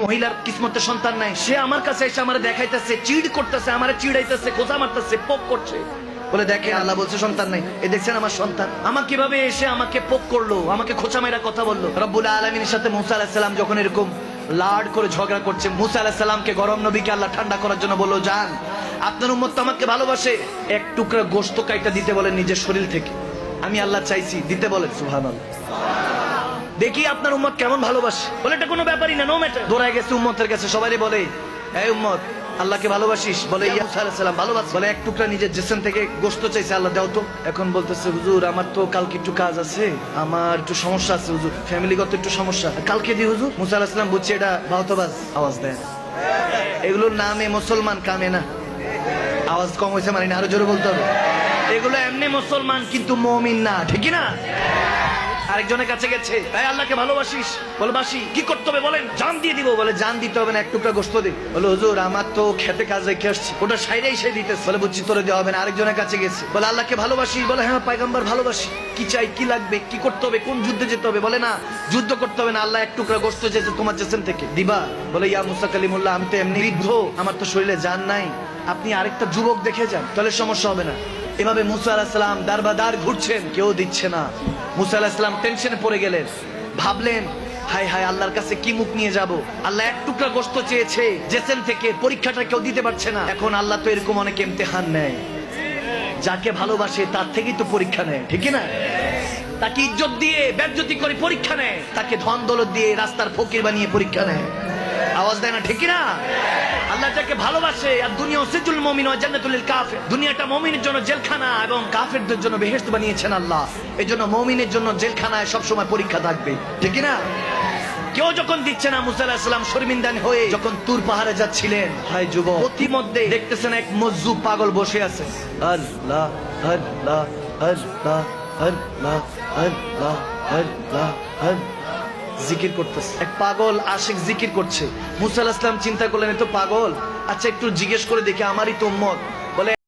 মহিলার কিসমতে সন্তান নাই, সে আমার কাছে এসে আমার দেখাইতেছে, চিড় করতেছে, আমার চিড়াইতেছে, খোঁজা মারতেছে, পোক করছে, বলে দেখেন আল্লাহ বলছে সন্তান নাই, এ দেখছেন আমার সন্তান। আমাকে কিভাবে এসে আমাকে পোক করলো, আমাকে খোঁচা মেরা কথা বললো। রব্বুল আলামিনের সাথে মুসা আলাইহিস সালাম যখন এরকম লাড করে ঝগড়া করছে, মুসা আলাইহিস সালামকে গরম নবীকে আল্লাহ ঠান্ডা করার জন্য বললো, যান আপনার উম্মত তো আমাকে ভালোবাসে, এক টুকরা গোশত কাইটা দিতে বলেন নিজের শরীর থেকে, আমি আল্লাহ চাইছি, দিতে বলেন। সুবহানাল্লাহ। দেখি আপনার উম্মত কেমন ভালোবাসে। বলে এটা কোনো ব্যাপারই না, নো ম্যাটার। দৌড়ায় গেছে উম্মতের কাছে, সবাই বলে এই উম্মত আল্লাহকে ভালোবাসিস? বলে ইয়া মুসা আলাইহিস সালাম ভালোবাসি। বলে এক টুকরা নিজের জিসম থেকে গোশত চাইছে, আল্লাহ দাও তো। এখন বলতেছে হুজুর আমার তো কালকে একটু কাজ আছে, আমার একটু সমস্যা আছে হুজুর, ফ্যামিলিগত একটু সমস্যা, কালকে দি হুজুর। মুসা আলাইহিস সালাম বুঝছে এটা বাউতাবাজ আওয়াজ দেয়, এগুলোর নামে মুসলমান কামে না। আওয়াজ কম হয়েছে মানে না, আরো জোরে বলতে হবে। এগুলো এমনি মুসলমান কিন্তু মুমিন না, ঠিক না? আরেকজনের কাছে গেছে, এই আল্লাহকে ভালোবাসিস? বলে বাসি। কি করতে হবে বলেন? জান দিয়ে দিব। বলে জান দিতে হবে না, এক টুকরা গোশত দে। বলে হুজুর আমার তো খেতে কাজ রেখে আসছি, ওটা সাইডেই সে দিতেছে। বলে বুঝছি তোরে দেওয়া হবে না। আরেকজনের কাছে গেছে, বলে আল্লাহকে ভালোবাসিস? বলে হ্যাঁ পয়গম্বর ভালোবাসি। কি চাই, কি লাগবে, কি করতে হবে, কোন যুদ্ধে যেতে হবে? বলে না যুদ্ধ করতে হবে না, আল্লাহ এক টুকরা গোশত চেয়েছে তোমার জিসম থেকে, দিবা? বলে ইয়া মুসা কালিমুল্লাহ আমি তো এমনি বৃদ্ধ, আমার তো শরীরে জান নাই, আপনি আরেকটা যুবক দেখে যান, তাহলে সমস্যা হবে না। এভাবে মুসা আলাইহিস সালাম দারবাদার ঘুরছেন, কেউ দিচ্ছে না। মুসা আলাইহিস সালাম টেনশনে পড়ে গেলেন, ভাবলেন হায় হায় আল্লাহর কাছে কি মুখ নিয়ে যাব, আল্লাহ এক টুকরা গোশত চেয়েছে জেসেন থেকে, পরীক্ষাটা কেউ দিতে পারছে না। এখন আল্লাহ তো এরকম অনেক ইমতিহান নেয়, যাকে ভালোবাসে তার থেকেই তো পরীক্ষা নেয়, ঠিক না? তাকে ইজ্জত দিয়ে বেজ্জতি করে পরীক্ষা নেয়, তাকে ধন দৌলত দিয়ে রাস্তার ফকির বানিয়ে পরীক্ষা নেয়। আওয়াজ দেয় না, ঠিক না? আল্লাহ যাকে ভালোবাসে, আর দুনিয়া সিজুল মুমিন ওয়া জান্নাতুল লিল কাফির, দুনিয়াটা মুমিনের জন্য জেলখানা এবং কাফেরদের জন্য বেহেশত বানিয়েছেন আল্লাহ। এজন্য মুমিনের জন্য জেলখানায় সব সময় পরীক্ষা থাকবে, ঠিক না? কেউ যখন দিচ্ছে না, মুসা আলাইহিস সালাম শর্মিন্দা হয়ে যখন তুর পাহাড়ে যাচ্ছিলেন, হায় যুবক, প্রতিমধ্যে দেখতেছেন এক মজজুব পাগল বসে আছে, আল্লাহ আল্লাহ আল্লাহ আল্লাহ আল্লাহ আল্লাহ আল্লাহ জিকির করতেছে। এক পাগল আশিক জিকির করছে। মুসা আলাইহিস সালাম চিন্তা করলেন এ তো পাগল, আচ্ছা একটু জিজ্ঞেস করে দেখি, আমারই তো উম্মত।